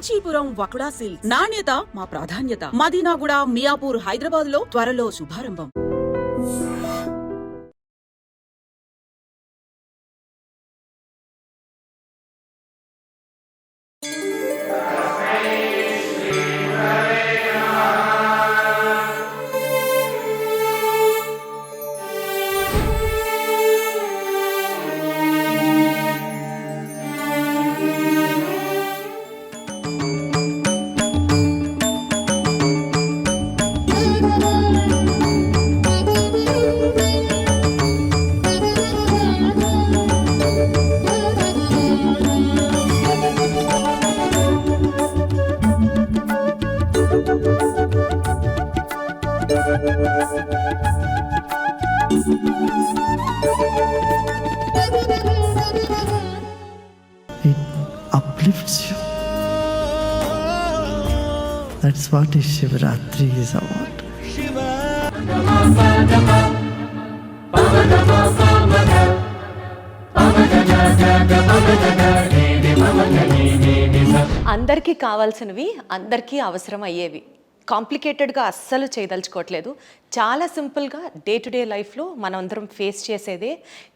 Kanchipuram వకుడా silks. నాణ్యత మా ప్రాధాన్యత. మదీనాగూడ, మియాపూర్, హైదరాబాద్ లో త్వరలో శుభారంభం. It uplifts you. That's what is Shivratri is about. అందరికీ కావాల్సినవి అందరికీ అవసరం అయ్యేవి. కాంప్లికేటెడ్గా అస్సలు చేయదలుచుకోవట్లేదు. చాలా సింపుల్గా డే టు డే లైఫ్లో మనందరం ఫేస్ చేసేదే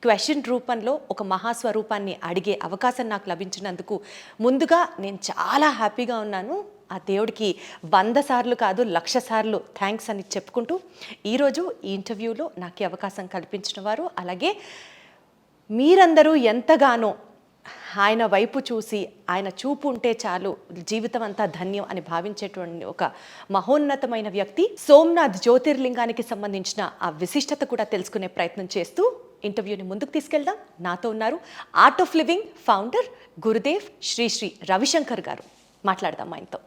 క్వశ్చన్ రూపంలో ఒక మహాస్వరూపాన్ని అడిగే అవకాశం నాకు లభించినందుకు ముందుగా నేను చాలా హ్యాపీగా ఉన్నాను. ఆ దేవుడికి 100 సార్లు కాదు 1,00,000 సార్లు థ్యాంక్స్ అని చెప్పుకుంటూ ఈరోజు ఈ ఇంటర్వ్యూలో నాకు అవకాశం కల్పించిన వారు, అలాగే మీరందరూ ఎంతగానో ఆయన వైపు చూసి ఆయన చూపు ఉంటే చాలు జీవితం అంతా ధన్యం అని భావించేటువంటి ఒక మహోన్నతమైన వ్యక్తి, సోమనాథ్ జ్యోతిర్లింగానికి సంబంధించిన ఆ విశిష్టత కూడా తెలుసుకునే ప్రయత్నం చేస్తూ ఇంటర్వ్యూని ముందుకు తీసుకెళ్దాం. నాతో ఉన్నారు Art of Living founder Gurudev Sri Sri Ravi Shankar గారు. మాట్లాడదాం ఆయనతో.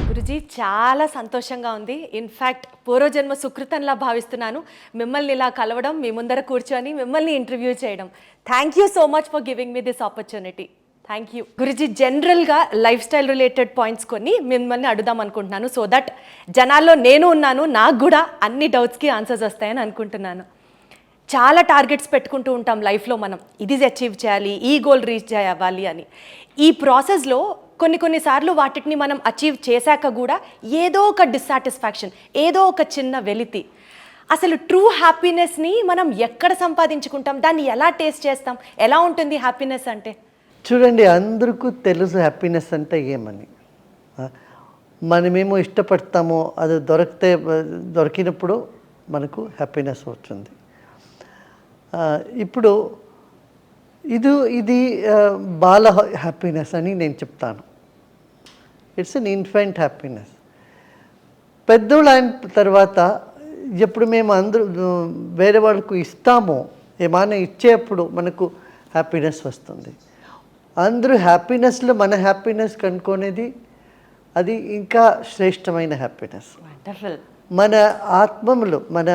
గురుజీ, చాలా సంతోషంగా ఉంది. ఇన్ఫ్యాక్ట్ పూర్వజన్మ సుకృతంలా భావిస్తున్నాను మిమ్మల్ని ఇలా కలవడం, మీ ముందర కూర్చొని మిమ్మల్ని ఇంటర్వ్యూ చేయడం. Thank you so much for giving me this opportunity. Thank you Guruji. జనరల్గా లైఫ్ స్టైల్ రిలేటెడ్ పాయింట్స్ కొన్ని మిమ్మల్ని అడుగుదాం అనుకుంటున్నాను, సో దట్ జనాల్లో నేను ఉన్నాను, నాకు కూడా అన్ని డౌట్స్కి ఆన్సర్స్ వస్తాయని అనుకుంటున్నాను. చాలా టార్గెట్స్ పెట్టుకుంటూ ఉంటాం లైఫ్లో, మనం ఇది అచీవ్ చేయాలి, ఈ గోల్ రీచ్ అవ్వాలి అని. ఈ ప్రాసెస్లో కొన్నిసార్లు వాటిని మనం అచీవ్ చేశాక కూడా ఏదో ఒక డిస్సాటిస్ఫాక్షన్, ఏదో ఒక చిన్న వెలితి. అసలు ట్రూ హ్యాపీనెస్ని మనం ఎక్కడ సంపాదించుకుంటాం, దాన్ని ఎలా టేస్ట్ చేస్తాం, ఎలా ఉంటుంది హ్యాపీనెస్ అంటే? చూడండి, అందరికీ తెలుసు హ్యాపీనెస్ అంటే ఏమని. మనమేమో ఇష్టపడతామో అది దొరికినప్పుడు మనకు హ్యాపీనెస్ వచ్చింది. ఇప్పుడు ఇది బాల హ్యాపీనెస్ అని నేను చెప్తాను. It's an infant happiness. పెద్దోళ్ళు అయిన తర్వాత ఎప్పుడు మేము అందరూ వేరే వాళ్ళకు ఇస్తామో, ఏమైనా ఇచ్చేప్పుడు మనకు హ్యాపీనెస్ వస్తుంది. అందరూ హ్యాపీనెస్లో మన హ్యాపీనెస్ కనుక్కునేది అది ఇంకా శ్రేష్టమైన హ్యాపీనెస్. మన ఆత్మములు మన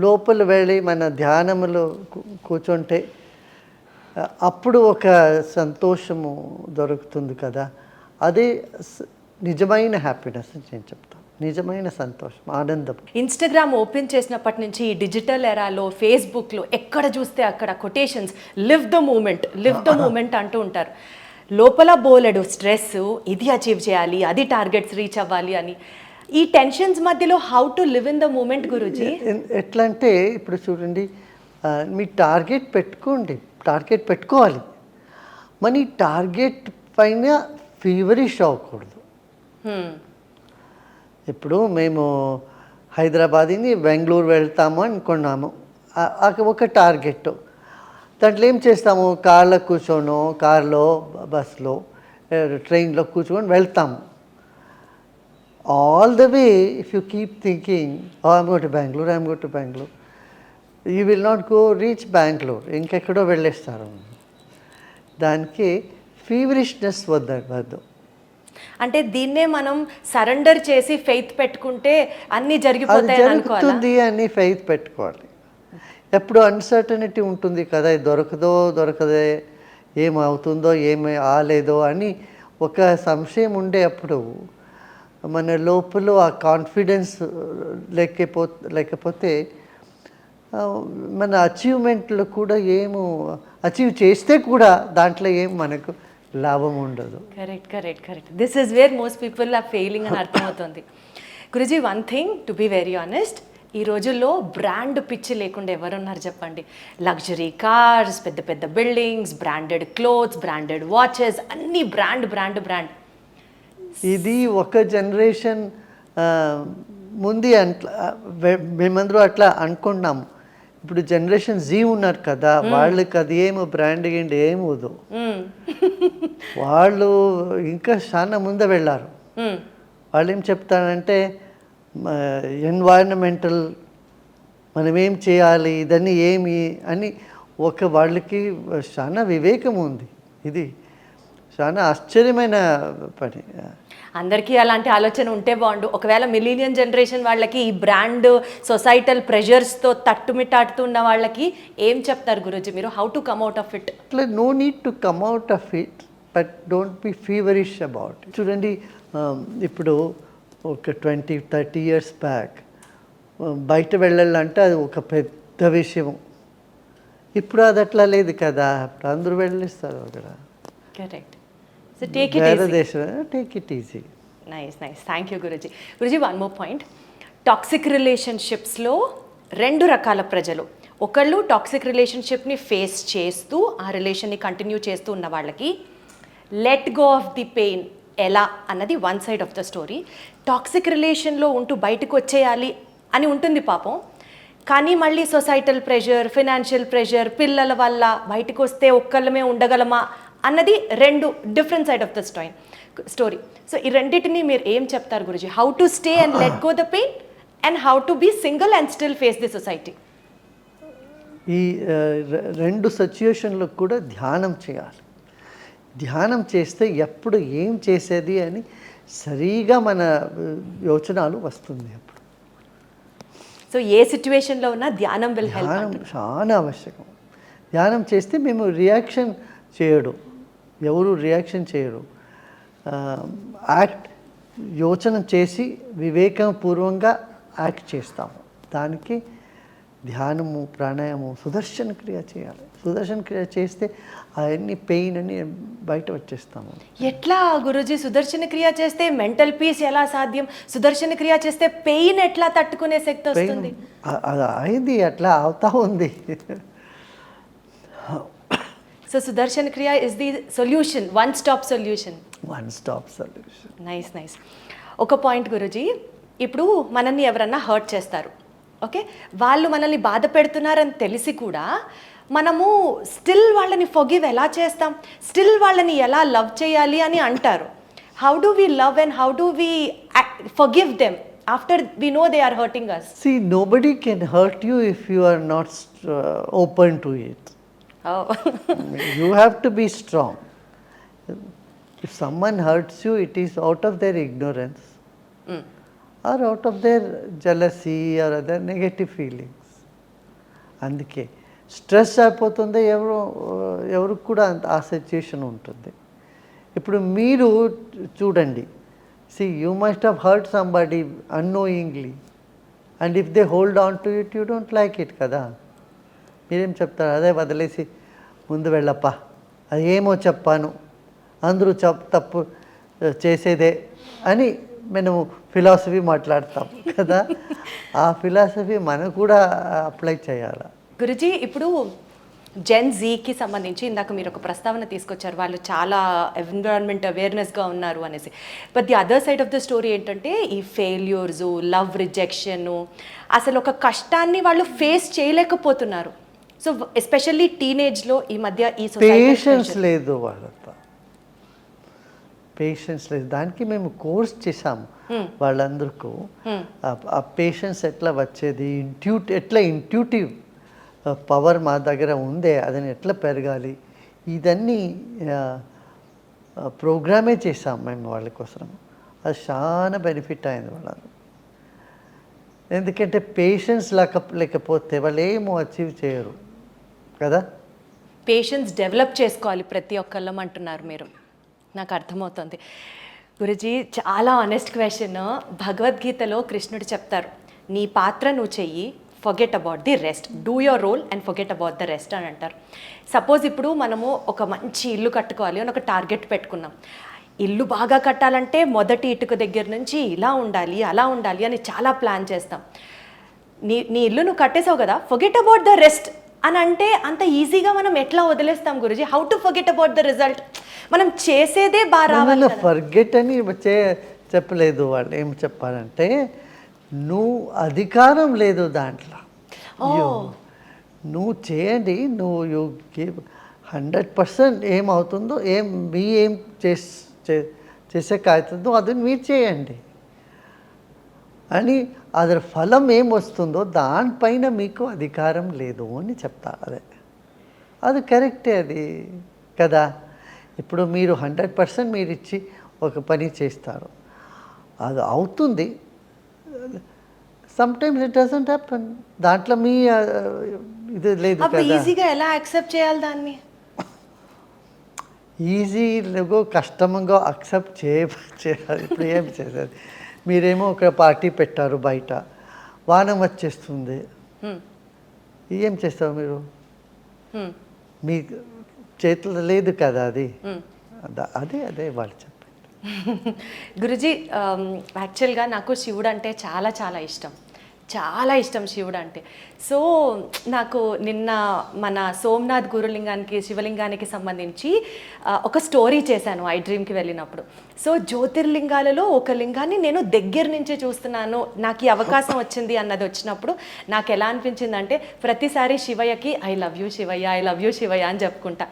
లోపల వెళ్ళి మన ధ్యానములో కూర్చుంటే అప్పుడు ఒక సంతోషము దొరుకుతుంది కదా, అదే నిజమైన హ్యాపీనెస్ అని నేను చెప్తాను. నిజమైన సంతోషం, ఆనందం. ఇన్స్టాగ్రామ్ ఓపెన్ చేసినప్పటి నుంచి ఈ డిజిటల్ ఎరాలో, ఫేస్బుక్లో ఎక్కడ చూస్తే అక్కడ కొటేషన్స్, లివ్ ద మూమెంట్ అంటూ ఉంటారు. లోపల బోలెడు స్ట్రెస్, ఇది అచీవ్ చేయాలి, అది టార్గెట్స్ రీచ్ అవ్వాలి అని. ఈ టెన్షన్స్ మధ్యలో how to live in the moment Guruji? ఎట్లా అంటే ఇప్పుడు చూడండి, మీ టార్గెట్ పెట్టుకోవాలి. మన ఈ టార్గెట్ పైన ఫీవరిష్ అవ్వకూడదు. ఇప్పుడు మేము హైదరాబాద్ని బెంగళూరు వెళ్తాము అనుకున్నాము, ఒక టార్గెట్. దాంట్లో ఏం చేస్తాము, కార్లో బస్లో ట్రైన్లో కూర్చొని వెళ్తాము. All the way if you keep thinking I'm go to Bengaluru, you will not reach Bengaluru, ఇంకెక్కడో వెళ్ళేస్తారు. దానికి ఫీవరిష్నెస్ వద్దు. అంటే దీన్నే మనం సరెండర్ చేసి ఫెయిత్ పెట్టుకుంటే అన్నీ జరుగుతుంది అని ఫెయిత్ పెట్టుకోవాలి. ఎప్పుడు అన్సర్టనిటీ ఉంటుంది కదా, దొరకదే, ఏమవుతుందో ఏమి ఆలేదో అని ఒక సంశయం ఉండే అప్పుడు మన లోపల ఆ కాన్ఫిడెన్స్ లేకపోతే మన అచీవ్మెంట్లో కూడా అచీవ్ చేస్తే కూడా దాంట్లో మనకు లాభం ఉండదు. Correct this is where most people are failing అని అర్థమవుతుంది. Guruji, one thing to be very honest, ఈ రోజుల్లో బ్రాండ్ పిచ్చి లేకుండా ఎవరున్నారు చెప్పండి? లగ్జరీ కార్స్, పెద్ద పెద్ద buildings, branded clothes, branded watches, అన్నీ బ్రాండ్. ఇది ఒక జనరేషన్ ముందు అట్లా మేమందరూ అట్లా అనుకున్నాము. ఇప్పుడు జనరేషన్ జీ ఉన్నారు కదా, వాళ్ళకి అది ఏమో బ్రాండ్ గిండి ఏమవుదు. వాళ్ళు ఇంకా చాలా ముందు వెళ్ళారు. వాళ్ళు ఏం చెప్తారంటే ఎన్వైరన్మెంటల్ మనం ఏం చేయాలి, ఇదన్నీ ఏమి అని వాళ్ళకి చాలా వివేకం ఉంది. ఇది చాలా ఆశ్చర్యమైన పని. అందరికీ అలాంటి ఆలోచన ఉంటే బాగుండు. ఒకవేళ మిలీనియన్ జనరేషన్ వాళ్ళకి ఈ బ్రాండ్ సొసైటల్ ప్రెషర్స్తో తట్టుమిట్టాడుతున్న వాళ్ళకి ఏం చెప్తారు గురూజీ మీరు? How to come out of it? అట్లా no need to come out of it, but don't be feverish about it. చూడండి, ఇప్పుడు ఒక 20-30 years బ్యాక్ బయట వెళ్ళాలంటే అది ఒక పెద్ద విషయం. ఇప్పుడు అది అట్లా లేదు కదా, ఇప్పుడు అందరూ వెళ్ళిస్తారు అక్కడ. Correct. So take it very easy. దేశం take it easy. Nice. Thank you Guruji. Guruji, one more point. Toxic రిలేషన్షిప్స్లో 2 రకాల ప్రజలు. ఒకళ్ళు టాక్సిక్ రిలేషన్షిప్ని ఫేస్ చేస్తూ ఆ రిలేషన్ని కంటిన్యూ చేస్తూ ఉన్న వాళ్ళకి let go of the pain ఎలా అన్నది one side of the story. Toxic రిలేషన్లో ఉంటూ బయటకు వచ్చేయాలి అని ఉంటుంది పాపం, కానీ మళ్ళీ సొసైటల్ ప్రెషర్, ఫైనాన్షియల్ ప్రెషర్, పిల్లల వల్ల బయటకు వస్తే ఒక్కళ్ళమే ఉండగలమా అన్నది 2 different side of the story. So ఈ రెండింటిని మీరు ఏం చెప్తారు Guruji? How to stay and let go the pain and how to be single and still face the society. ఈ 2 సిచ్యుయేషన్లో కూడా ధ్యానం చేయాలి. ధ్యానం చేస్తే ఎప్పుడు ఏం చేసేది అని సరిగా మన యోచనలు వస్తుంది. అప్పుడు సో ఏ సిచ్యువేషన్లో ఉన్నా ధ్యానం విల్ హెల్ప్. ధ్యానం చాలా ఆవశ్యకం. ధ్యానం చేస్తే మేము రియాక్షన్ ఎవరు రియాక్షన్ చేయరు. యాక్ట్ యోచన చేసి వివేకపూర్వంగా యాక్ట్ చేస్తాము. దానికి ధ్యానము, ప్రాణాయామము, సుదర్శన క్రియ చేయాలి. సుదర్శన క్రియ చేస్తే అవన్నీ పెయిన్ అని బయట వచ్చేస్తాము. ఎట్లా గురూజీ సుదర్శన క్రియ చేస్తే మెంటల్ పీస్ ఎలా సాధ్యం? సుదర్శన క్రియ చేస్తే పెయిన్ ఎట్లా తట్టుకునే శక్తి వస్తుంది? అది అయింది, అట్లా అవుతా ఉంది. సో సుదర్శన క్రియ is the solution, one stop solution. Nice. ఒక పాయింట్ గురూజీ, ఇప్పుడు మనల్ని ఎవరన్నా హర్ట్ చేస్తారు, ఓకే, వాళ్ళు మనల్ని బాధ పెడుతున్నారని తెలిసి కూడా మనము స్టిల్ వాళ్ళని ఫర్గివ్ ఎలా చేస్తాం? స్టిల్ వాళ్ళని ఎలా లవ్ చేయాలి అని అంటారు. How do we love and how do we forgive them after we know they are hurting us? See, nobody can hurt you if you are not open to it. Oh. You have to be strong. If someone hurts you, it is out of their ignorance or out of their jealousy or other negative feelings. అందుకే stress అయిపోతుంది, ఎవరికి కూడా ఆ situation ఉంటుంది. ఇప్పుడు మీరు చూడండి, see, you must have hurt somebody unknowingly, and if they hold on to it, you don't like it కదా. మీరేం చెప్తారు? అదే వదిలేసి ముందు వెళ్ళప్పా, అది ఏమో చెప్పాను, అందరూ తప్పు చేసేదే అని మేము ఫిలాసఫీ మాట్లాడతాం కదా. ఆ ఫిలాసఫీ మనం కూడా అప్లై చేయాలి. గురుజీ, ఇప్పుడు జెన్ జీకి సంబంధించి ఇందాక మీరు ఒక ప్రస్తావన తీసుకొచ్చారు, వాళ్ళు చాలా ఎన్విరాన్మెంట్ అవేర్నెస్గా ఉన్నారు అనేసి. But the other side of the story ఏంటంటే ఈ ఫెయిల్యూర్స్, లవ్ రిజెక్షన్, అసలు ఒక కష్టాన్ని వాళ్ళు ఫేస్ చేయలేకపోతున్నారు. సో ఎస్పెషల్లీ టీనేజ్లో ఈ మధ్య ఈ పేషెన్స్ లేదు, వాళ్ళతో పేషెన్స్ లేదు. దానికి మేము కోర్స్ చేసాము వాళ్ళందరికీ. ఆ పేషెన్స్ ఎట్లా వచ్చేది, ఎట్లా ఇంట్యూటివ్ పవర్ మా దగ్గర ఉందే, అదని ఎట్లా పెరగాలి, ఇదన్నీ ప్రోగ్రామే చేసాం మేము వాళ్ళ కోసం. అది చాలా బెనిఫిట్ అయింది వాళ్ళని. ఎందుకంటే పేషెన్స్ లేకపోతే వాళ్ళు ఏమో అచీవ్ చేయరు కదా. పేషెన్స్ డెవలప్ చేసుకోవాలి ప్రతి ఒక్కళ్ళం అంటున్నారు మీరు, నాకు అర్థమవుతుంది. గురుజీ, చాలా ఆనెస్ట్ క్వశ్చన్. భగవద్గీతలో కృష్ణుడు చెప్తారు, నీ పాత్ర నువ్వు చెయ్యి, forget about the rest, do your role and forget about the rest అని అంటారు. సపోజ్ ఇప్పుడు మనము ఒక మంచి ఇల్లు కట్టుకోవాలి అని ఒక టార్గెట్ పెట్టుకున్నాం. ఇల్లు బాగా కట్టాలంటే మొదటి ఇటుక దగ్గర నుంచి ఇలా ఉండాలి అలా ఉండాలి అని చాలా ప్లాన్ చేస్తాం. నీ ఇల్లు నువ్వు కట్టేసావు కదా, ఫర్గెట్ అబౌట్ ద రెస్ట్ అని అంటే అంత ఈజీగా మనం ఎట్లా వదిలేస్తాం Guruji? How to forget about the result? మనం చేసేదే బాగా రావాలి. ఫర్గెట్ అని చెప్పలేదు. వాళ్ళు ఏం చెప్పారంటే నువ్వు అధికారం లేదు దాంట్లో. నువ్వు చేయండి, నువ్వు యూ గివ్ 100%. ఏమవుతుందో ఏం చేసేకావుతుందో అది మీరు చేయండి అని, అదర్ ఫలం ఏం వస్తుందో దానిపైన మీకు అధికారం లేదు అని చెప్తారు. అది కరెక్టే అది కదా. ఇప్పుడు మీరు 100% మీరు ఇచ్చి ఒక పని చేస్తారు, అది అవుతుంది. Sometimes it doesn't happen. దాంట్లో మీ ఇది లేదు కదా. ఈజీగా ఎలా యాక్సెప్ట్ చేయాలి దాన్ని? ఈజీగా కష్టంగా అక్సెప్ట్ చేయాలి. ఇప్పుడు ఏం చేయాలి? మీరేమో ఒక పార్టీ పెట్టారు, బయట వానం వచ్చేస్తుంది, ఏం చేస్తారు మీరు? మీ చేతుల్లో లేదు కదా అది. అదే వాళ్ళు చెప్పారు. గురుజీ, యాక్చువల్గా నాకు శివుడు అంటే చాలా చాలా ఇష్టం, చాలా ఇష్టం శివుడు అంటే. సో నాకు నిన్న మన సోమనాథ్ గురులింగానికి, శివలింగానికి సంబంధించి ఒక స్టోరీ చేశాను ఐ డ్రీమ్కి వెళ్ళినప్పుడు. సో జ్యోతిర్లింగాలలో ఒక లింగాన్ని నేను దగ్గర నుంచి చూస్తున్నాను, నాకు ఈ అవకాశం వచ్చింది అన్నది వచ్చినప్పుడు నాకు ఎలా అనిపించిందంటే, ప్రతిసారి శివయ్యకి I love you Shivayya, I love you Shivayya అని చెప్పుకుంటా.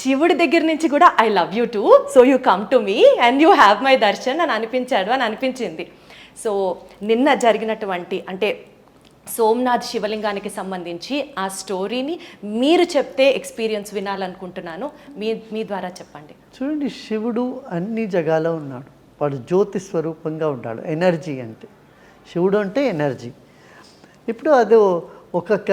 శివుడి దగ్గర నుంచి కూడా I love you too, so you come to me and you have my darshan అని అనిపించింది. సో నిన్న జరిగినటువంటి అంటే సోమనాథ్ శివలింగానికి సంబంధించి ఆ స్టోరీని మీరు చెప్తే ఎక్స్పీరియన్స్ వినాలనుకుంటున్నాను. మీ ద్వారా చెప్పండి. చూడండి, శివుడు అన్ని జగాలో ఉన్నాడు. వాడు జ్యోతి స్వరూపంగా ఉన్నాడు. ఎనర్జీ అంటే శివుడు అంటే ఎనర్జీ. ఇప్పుడు అది ఒక్కొక్క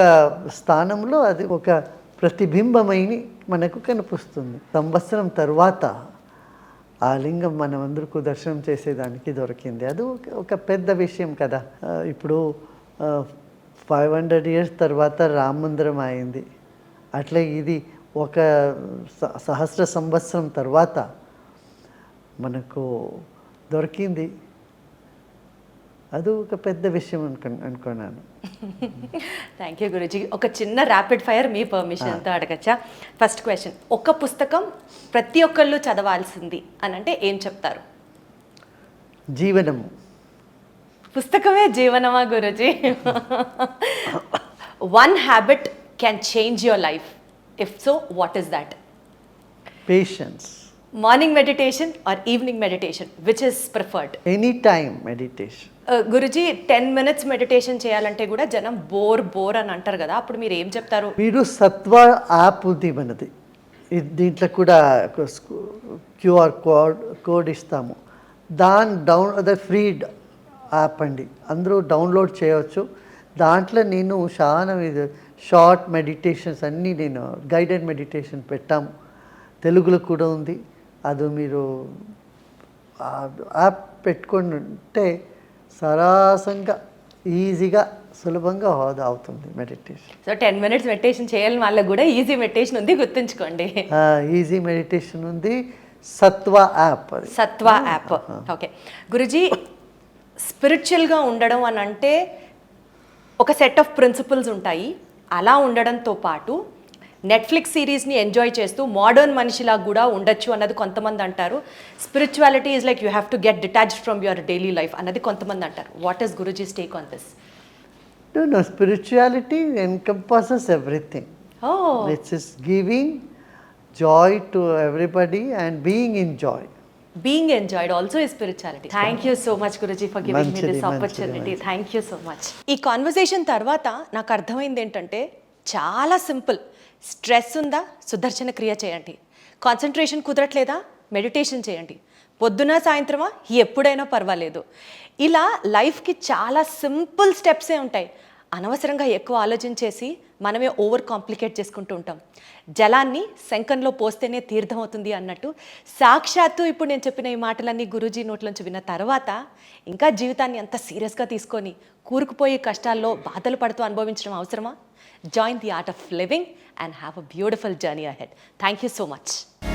స్థానంలో అది ఒక ప్రతిబింబమైన మనకు కనిపిస్తుంది. సంవత్సరం తర్వాత ఆ లింగం మనం అందరికీ దర్శనం చేసేదానికి దొరికింది. అది ఒక పెద్ద విషయం కదా. ఇప్పుడు 500 years తర్వాత రామ మందిరం అయింది. అట్లే ఇది ఒక 1000 సంవత్సరం తర్వాత మనకు దొరికింది. అది ఒక పెద్ద విషయం అనుకున్నాను. Thank you Guruji. ఒక చిన్న ర్యాపిడ్ ఫైర్ మీ పర్మిషన్తో అడగచ్చా? ఫస్ట్ క్వశ్చన్, ఒక పుస్తకం ప్రతి ఒక్కళ్ళు చదవాల్సింది అని అంటే ఏం చెప్తారు? జీవనము. పుస్తకమే జీవనమా Guruji? One habit can change your life, if so what is that? Patience. Morning meditation or evening meditation, which is preferred? Any time meditation. Guruji, 10 minutes meditation చేయాలంటే కూడా జనం బోర్ అని అంటారు కదా, అప్పుడు మీరు ఏం చెప్తారు? మీరు సత్వ యాప్ ఉంది మనది, దీంట్లో కూడా QR కోడ్ ఇస్తాము. అదే ఫ్రీ యాప్ అండి, అందరూ డౌన్లోడ్ చేయవచ్చు. దాంట్లో నేను చాలా షార్ట్ మెడిటేషన్స్ అన్నీ నేను గైడెడ్ మెడిటేషన్ పెట్టాము. తెలుగులో కూడా ఉంది. అది మీరు యాప్ పెట్టుకొని ఉంటే సరాసంగా ఈజీగా సులభంగా అవుతుంది మెడిటేషన్. సో 10 minutes మెడిటేషన్ చేయాలని వాళ్ళకి కూడా ఈజీ మెడిటేషన్ ఉంది, గుర్తుంచుకోండి. ఈజీ మెడిటేషన్ ఉంది, సత్వ యాప్. సత్వ యాప్. ఓకే గురుజీ, స్పిరిచువల్గా ఉండడం అని అంటే ఒక సెట్ ఆఫ్ ప్రిన్సిపల్స్ ఉంటాయి. అలా ఉండడంతో పాటు నెట్ఫ్లిక్స్ సిరీస్ని ఎంజాయ్ చేస్తూ మోడర్న్ మనిషిలా కూడా ఉండొచ్చు అన్నది కొంతమంది అంటారు. Spirituality is like you have to get detached from your daily life అన్నది కొంతమంది అంటారు. What is Guruji's take on this? No, spirituality encompasses everything. Oh. It's just giving joy to everybody and being in joy. Being enjoyed also is spirituality. Thank you so much Guruji for giving me this opportunity. Thank you so much. ఈ conversation తర్వాత నాకు అర్థమైంది ఏంటంటే చాలా simple. Stress ఉందా, సుదర్శన క్రియ చేయండి. Concentration కుదరట్లేదా, meditation చేయండి. పొద్దున సాయంత్రమా, ఎప్పుడైనా పర్వాలేదు. ఇలా లైఫ్కి చాలా సింపుల్ స్టెప్సే ఉంటాయి. అనవసరంగా ఎక్కువ ఆలోచించేసి మనమే ఓవర్ కాంప్లికేట్ చేసుకుంటూ ఉంటాం. జలాన్ని శంఖంలో పోస్తేనే తీర్థం అవుతుంది అన్నట్టు సాక్షాత్తు ఇప్పుడు నేను చెప్పిన ఈ మాటలన్నీ గురూజీ నోట్లోంచి విన్న తర్వాత ఇంకా జీవితాన్ని అంత సీరియస్గా తీసుకొని కూరుకుపోయే కష్టాల్లో బాధలు పడుతూ అనుభవించడం అవసరమా? Join the art of living and have a beautiful journey ahead. Thank you so much.